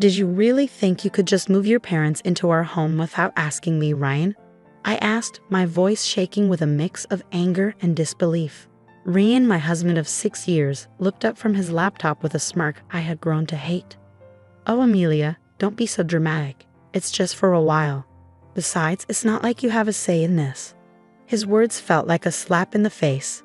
Did you really think you could just move your parents into our home without asking me, Ryan? I asked, my voice shaking with a mix of anger and disbelief. Ryan, my husband of 6 years, looked up from his laptop with a smirk I had grown to hate. Oh, Amelia, don't be so dramatic. It's just for a while. Besides, it's not like you have a say in this. His words felt like a slap in the face.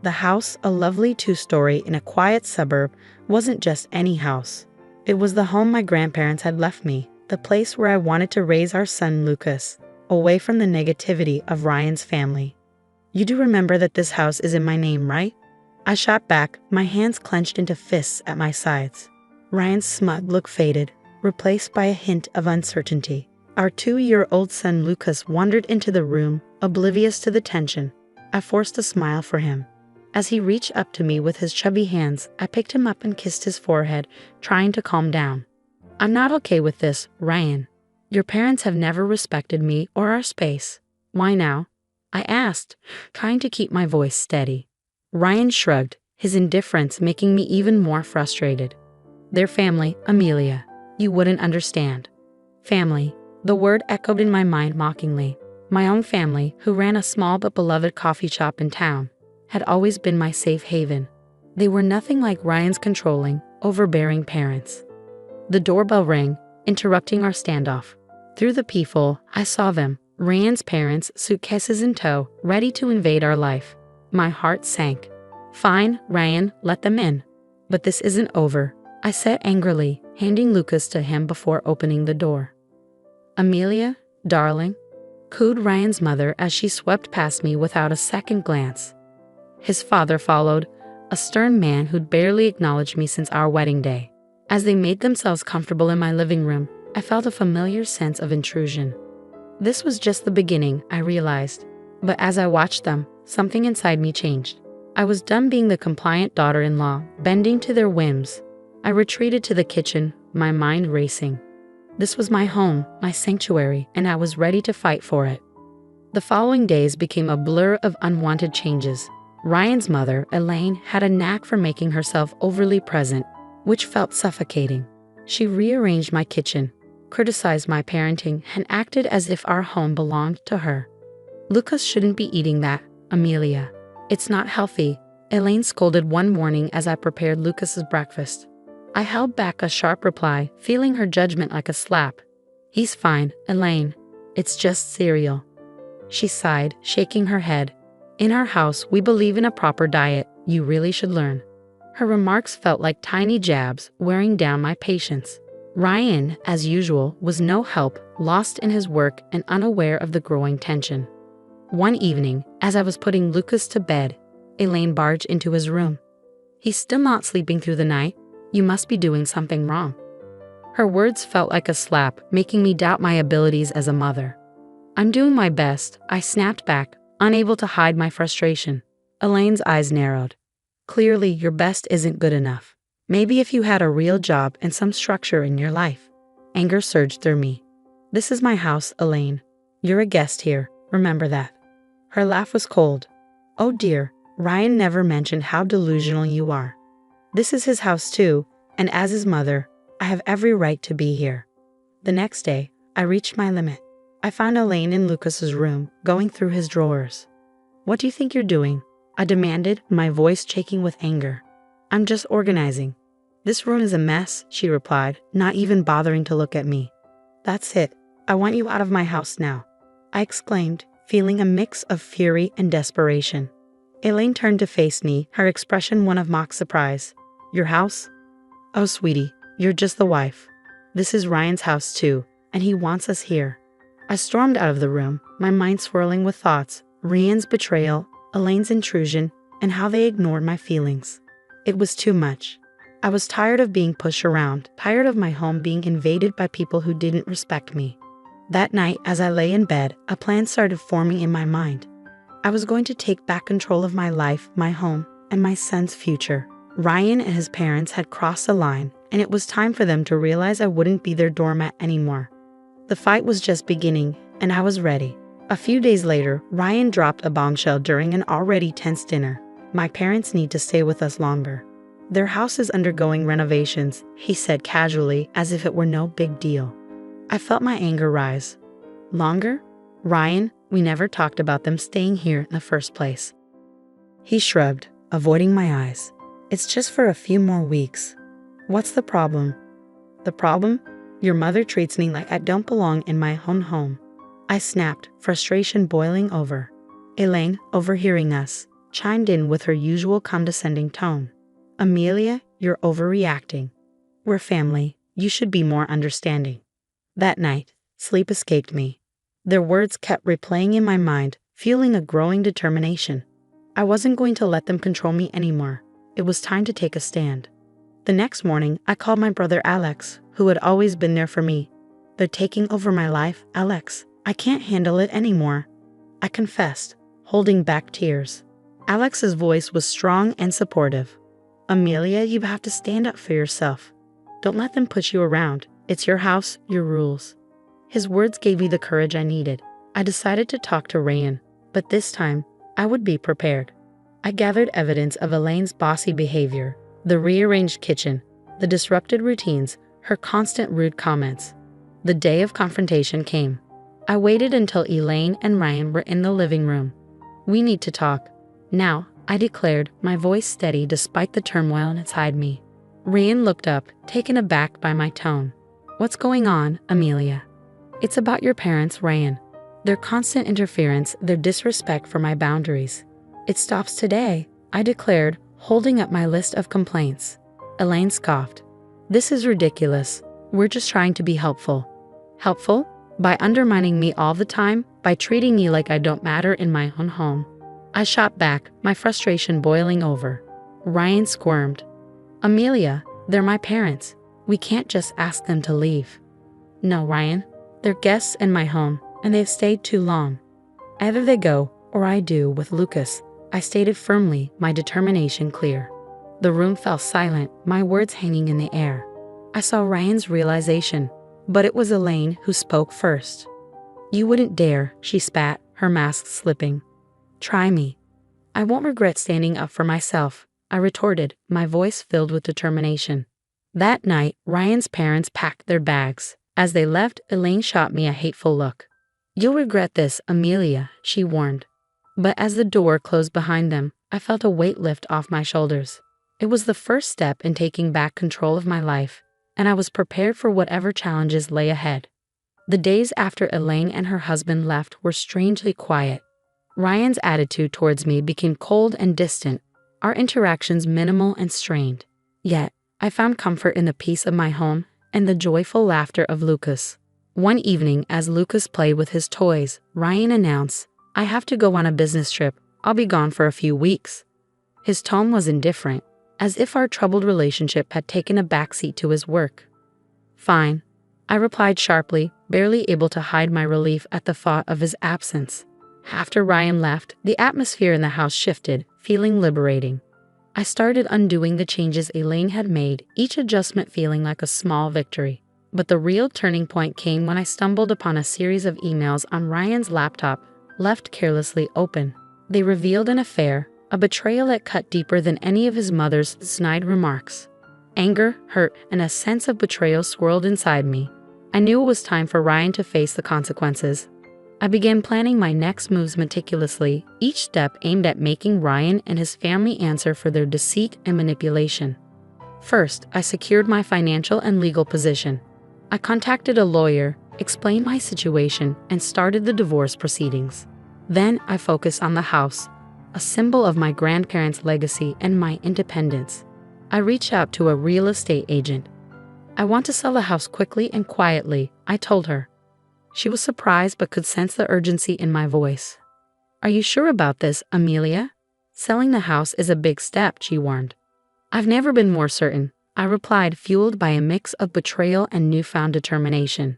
The house, a lovely 2-story in a quiet suburb, wasn't just any house. It was the home my grandparents had left me, the place where I wanted to raise our son Lucas, away from the negativity of Ryan's family. You do remember that this house is in my name, right? I shot back, my hands clenched into fists at my sides. Ryan's smug look faded, replaced by a hint of uncertainty. Our 2-year-old son Lucas wandered into the room, oblivious to the tension. I forced a smile for him. As he reached up to me with his chubby hands, I picked him up and kissed his forehead, trying to calm down. I'm not okay with this, Ryan. Your parents have never respected me or our space. Why now? I asked, trying to keep my voice steady. Ryan shrugged, his indifference making me even more frustrated. Their family, Amelia. You wouldn't understand. Family. The word echoed in my mind mockingly. My own family, who ran a small but beloved coffee shop in town, had always been my safe haven. They were nothing like Ryan's controlling, overbearing parents. The doorbell rang, interrupting our standoff. Through the peephole, I saw them, Ryan's parents, suitcases in tow, ready to invade our life. My heart sank. Fine, Ryan, let them in. But this isn't over, I said angrily, handing Lucas to him before opening the door. Amelia, darling, cooed Ryan's mother as she swept past me without a second glance. His father followed, a stern man who'd barely acknowledged me since our wedding day. As they made themselves comfortable in my living room, I felt a familiar sense of intrusion. This was just the beginning, I realized. But as I watched them, something inside me changed. I was done being the compliant daughter-in-law, bending to their whims. I retreated to the kitchen, my mind racing. This was my home, my sanctuary, and I was ready to fight for it. The following days became a blur of unwanted changes. Ryan's mother, Elaine, had a knack for making herself overly present, which felt suffocating. She rearranged my kitchen, criticized my parenting, and acted as if our home belonged to her. Lucas shouldn't be eating that, Amelia. It's not healthy, Elaine scolded one morning as I prepared Lucas's breakfast. I held back a sharp reply, feeling her judgment like a slap. He's fine, Elaine. It's just cereal. She sighed, shaking her head. In our house, we believe in a proper diet. You really should learn. Her remarks felt like tiny jabs, wearing down my patience. Ryan, as usual, was no help, lost in his work and unaware of the growing tension. One evening, as I was putting Lucas to bed, Elaine barged into his room. He's still not sleeping through the night. You must be doing something wrong. Her words felt like a slap, making me doubt my abilities as a mother. I'm doing my best, I snapped back, unable to hide my frustration. Elaine's eyes narrowed. Clearly, your best isn't good enough. Maybe if you had a real job and some structure in your life. Anger surged through me. This is my house, Elaine. You're a guest here, remember that. Her laugh was cold. Oh dear, Ryan never mentioned how delusional you are. This is his house too, and as his mother, I have every right to be here. The next day, I reached my limit. I found Elaine in Lucas's room, going through his drawers. What do you think you're doing? I demanded, my voice shaking with anger. I'm just organizing. This room is a mess, she replied, not even bothering to look at me. That's it. I want you out of my house now, I exclaimed, feeling a mix of fury and desperation. Elaine turned to face me, her expression one of mock surprise. Your house? Oh, sweetie, you're just the wife. This is Ryan's house too, and he wants us here. I stormed out of the room, my mind swirling with thoughts, Ryan's betrayal, Elaine's intrusion, and how they ignored my feelings. It was too much. I was tired of being pushed around, tired of my home being invaded by people who didn't respect me. That night, as I lay in bed, a plan started forming in my mind. I was going to take back control of my life, my home, and my son's future. Ryan and his parents had crossed a line, and it was time for them to realize I wouldn't be their doormat anymore. The fight was just beginning, and I was ready. A few days later, Ryan dropped a bombshell during an already tense dinner. My parents need to stay with us longer. Their house is undergoing renovations, he said casually, as if it were no big deal. I felt my anger rise. Longer? Ryan, we never talked about them staying here in the first place. He shrugged, avoiding my eyes. It's just for a few more weeks. What's the problem? The problem? Your mother treats me like I don't belong in my own home. I snapped, frustration boiling over. Elaine, overhearing us, chimed in with her usual condescending tone. Amelia, you're overreacting. We're family. You should be more understanding. That night, sleep escaped me. Their words kept replaying in my mind, fueling a growing determination. I wasn't going to let them control me anymore. It was time to take a stand. The next morning, I called my brother Alex, who had always been there for me. They're taking over my life, Alex. I can't handle it anymore. I confessed, holding back tears. Alex's voice was strong and supportive. Amelia, you have to stand up for yourself. Don't let them push you around. It's your house, your rules. His words gave me the courage I needed. I decided to talk to Ryan, but this time, I would be prepared. I gathered evidence of Elaine's bossy behavior, the rearranged kitchen, the disrupted routines, her constant rude comments. The day of confrontation came. I waited until Elaine and Ryan were in the living room. We need to talk. Now, I declared, my voice steady despite the turmoil inside me. Ryan looked up, taken aback by my tone. What's going on, Amelia? It's about your parents, Ryan. Their constant interference, their disrespect for my boundaries. It stops today, I declared, holding up my list of complaints. Elaine scoffed. This is ridiculous. We're just trying to be helpful. Helpful? By undermining me all the time, by treating me like I don't matter in my own home. I shot back, my frustration boiling over. Ryan squirmed. Amelia, they're my parents. We can't just ask them to leave. No, Ryan. They're guests in my home, and they've stayed too long. Either they go, or I do with Lucas, I stated firmly, my determination clear. The room fell silent, my words hanging in the air. I saw Ryan's realization, but it was Elaine who spoke first. You wouldn't dare, she spat, her mask slipping. Try me. I won't regret standing up for myself, I retorted, my voice filled with determination. That night, Ryan's parents packed their bags. As they left, Elaine shot me a hateful look. You'll regret this, Amelia, she warned. But as the door closed behind them, I felt a weight lift off my shoulders. It was the first step in taking back control of my life, and I was prepared for whatever challenges lay ahead. The days after Elaine and her husband left were strangely quiet. Ryan's attitude towards me became cold and distant, our interactions minimal and strained. Yet, I found comfort in the peace of my home and the joyful laughter of Lucas. One evening, as Lucas played with his toys, Ryan announced, I have to go on a business trip. I'll be gone for a few weeks. His tone was indifferent, as if our troubled relationship had taken a backseat to his work. Fine, I replied sharply, barely able to hide my relief at the thought of his absence. After Ryan left, the atmosphere in the house shifted, feeling liberating. I started undoing the changes Elaine had made, each adjustment feeling like a small victory. But the real turning point came when I stumbled upon a series of emails on Ryan's laptop, left carelessly open. They revealed an affair, a betrayal that cut deeper than any of his mother's snide remarks. Anger, hurt, and a sense of betrayal swirled inside me. I knew it was time for Ryan to face the consequences. I began planning my next moves meticulously, each step aimed at making Ryan and his family answer for their deceit and manipulation. First, I secured my financial and legal position. I contacted a lawyer, explained my situation, and started the divorce proceedings. Then I focused on the house, a symbol of my grandparents' legacy and my independence. I reached out to a real estate agent. I want to sell the house quickly and quietly, I told her. She was surprised but could sense the urgency in my voice. Are you sure about this, Amelia? Selling the house is a big step, she warned. I've never been more certain, I replied, fueled by a mix of betrayal and newfound determination.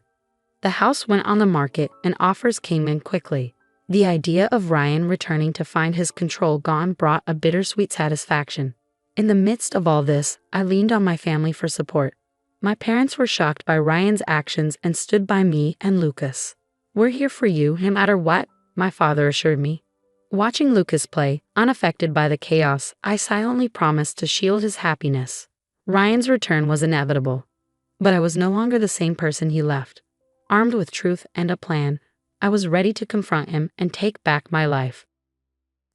The house went on the market and offers came in quickly. The idea of Ryan returning to find his control gone brought a bittersweet satisfaction. In the midst of all this, I leaned on my family for support. My parents were shocked by Ryan's actions and stood by me and Lucas. We're here for you, no matter what, my father assured me. Watching Lucas play, unaffected by the chaos, I silently promised to shield his happiness. Ryan's return was inevitable, but I was no longer the same person he left. Armed with truth and a plan, I was ready to confront him and take back my life.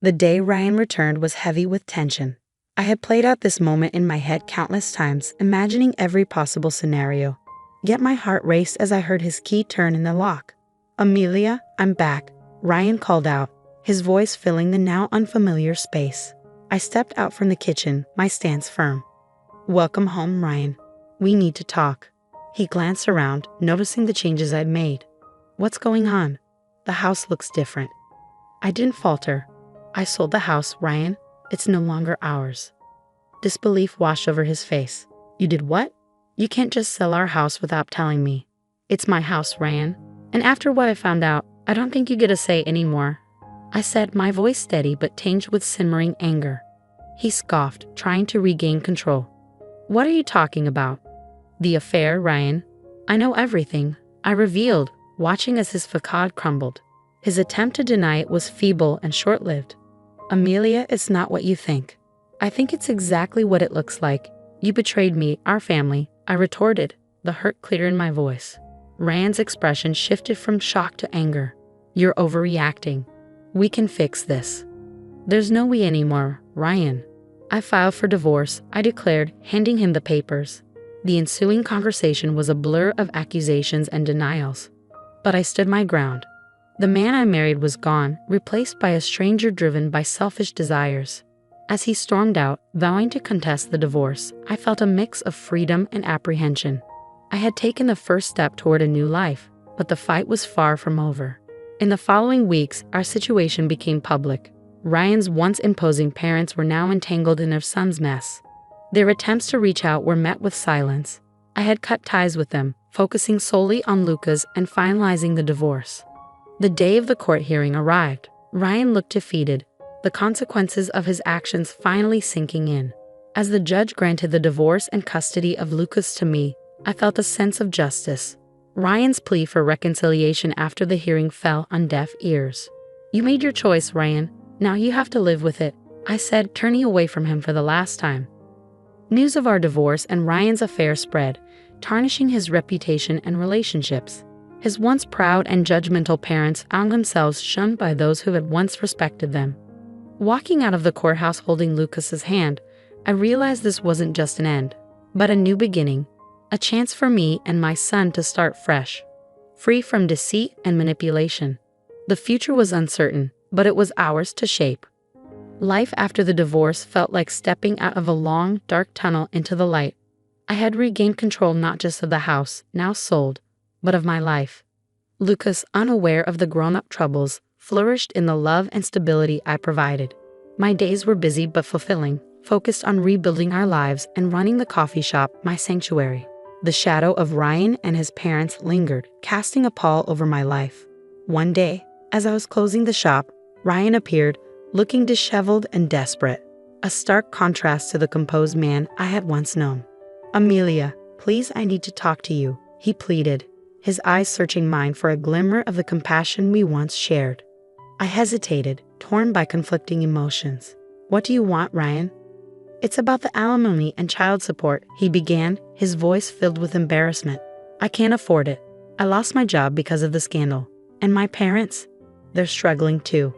The day Ryan returned was heavy with tension. I had played out this moment in my head countless times, imagining every possible scenario. Yet my heart raced as I heard his key turn in the lock. "Amelia, I'm back," Ryan called out, his voice filling the now unfamiliar space. I stepped out from the kitchen, my stance firm. "Welcome home, Ryan. We need to talk." He glanced around, noticing the changes I'd made. "What's going on? The house looks different." I didn't falter. "I sold the house, Ryan. It's no longer ours." Disbelief washed over his face. "You did what? You can't just sell our house without telling me." "It's my house, Ryan. And after what I found out, I don't think you get a say anymore," I said, my voice steady but tinged with simmering anger. He scoffed, trying to regain control. "What are you talking about?" "The affair, Ryan. I know everything," I revealed, watching as his facade crumbled. His attempt to deny it was feeble and short-lived. "Amelia, it's not what you think. I think it's exactly what it looks like. You betrayed me, our family," I retorted, the hurt clear in my voice. Ryan's expression shifted from shock to anger. "You're overreacting. We can fix this." "There's no we anymore, Ryan. I filed for divorce," I declared, handing him the papers. The ensuing conversation was a blur of accusations and denials. But I stood my ground. The man I married was gone, replaced by a stranger driven by selfish desires. As he stormed out, vowing to contest the divorce, I felt a mix of freedom and apprehension. I had taken the first step toward a new life, but the fight was far from over. In the following weeks, our situation became public. Ryan's once imposing parents were now entangled in their son's mess. Their attempts to reach out were met with silence. I had cut ties with them, focusing solely on Lucas and finalizing the divorce. The day of the court hearing arrived. Ryan looked defeated, the consequences of his actions finally sinking in. As the judge granted the divorce and custody of Lucas to me, I felt a sense of justice. Ryan's plea for reconciliation after the hearing fell on deaf ears. "You made your choice, Ryan. Now you have to live with it," I said, turning away from him for the last time. News of our divorce and Ryan's affair spread, tarnishing his reputation and relationships. His once proud and judgmental parents found themselves shunned by those who had once respected them. Walking out of the courthouse holding Lucas's hand, I realized this wasn't just an end, but a new beginning, a chance for me and my son to start fresh, free from deceit and manipulation. The future was uncertain, but it was ours to shape. Life after the divorce felt like stepping out of a long, dark tunnel into the light. I had regained control not just of the house, now sold, but of my life. Lucas, unaware of the grown-up troubles, flourished in the love and stability I provided. My days were busy but fulfilling, focused on rebuilding our lives and running the coffee shop, my sanctuary. The shadow of Ryan and his parents lingered, casting a pall over my life. One day, as I was closing the shop, Ryan appeared, looking disheveled and desperate, a stark contrast to the composed man I had once known. "Amelia, please, I need to talk to you," he pleaded, his eyes searching mine for a glimmer of the compassion we once shared. I hesitated, torn by conflicting emotions. "What do you want, Ryan?" "It's about the alimony and child support," he began, his voice filled with embarrassment. "I can't afford it. I lost my job because of the scandal. And my parents? They're struggling too."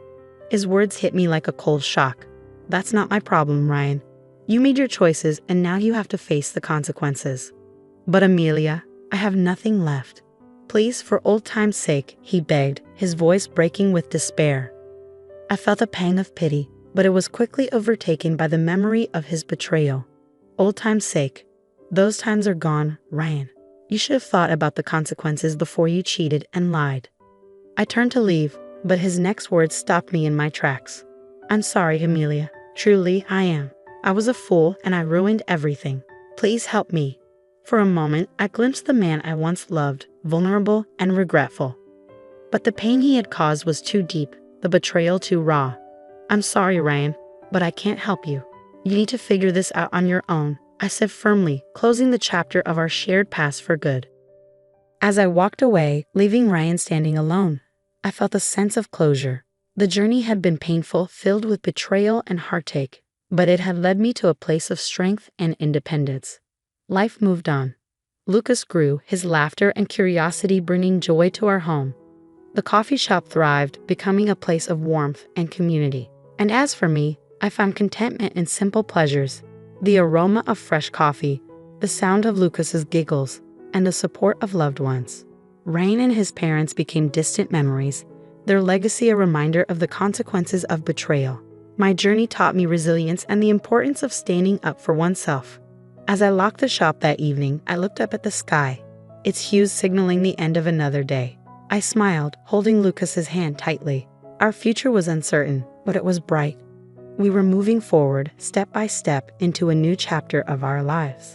His words hit me like a cold shock. "That's not my problem, Ryan. You made your choices and now you have to face the consequences." "But Amelia, I have nothing left. Please, for old time's sake," he begged, his voice breaking with despair. I felt a pang of pity, but it was quickly overtaken by the memory of his betrayal. Old time's sake. Those times are gone, Ryan. You should have thought about the consequences before you cheated and lied. I turned to leave, but his next words stopped me in my tracks. "I'm sorry, Amelia. Truly, I am. I was a fool and I ruined everything. Please help me." For a moment, I glimpsed the man I once loved, vulnerable and regretful. But the pain he had caused was too deep, the betrayal too raw. "I'm sorry, Ryan, but I can't help you. You need to figure this out on your own," I said firmly, closing the chapter of our shared past for good. As I walked away, leaving Ryan standing alone, I felt a sense of closure. The journey had been painful, filled with betrayal and heartache, but it had led me to a place of strength and independence. Life moved on. Lucas grew, his laughter and curiosity bringing joy to our home. The coffee shop thrived, becoming a place of warmth and community. And as for me, I found contentment in simple pleasures: the aroma of fresh coffee, the sound of Lucas's giggles, and the support of loved ones. Ryan and his parents became distant memories, their legacy a reminder of the consequences of betrayal. My journey taught me resilience and the importance of standing up for oneself. As I locked the shop that evening, I looked up at the sky, its hues signaling the end of another day. I smiled, holding Lucas's hand tightly. Our future was uncertain, but it was bright. We were moving forward, step by step, into a new chapter of our lives.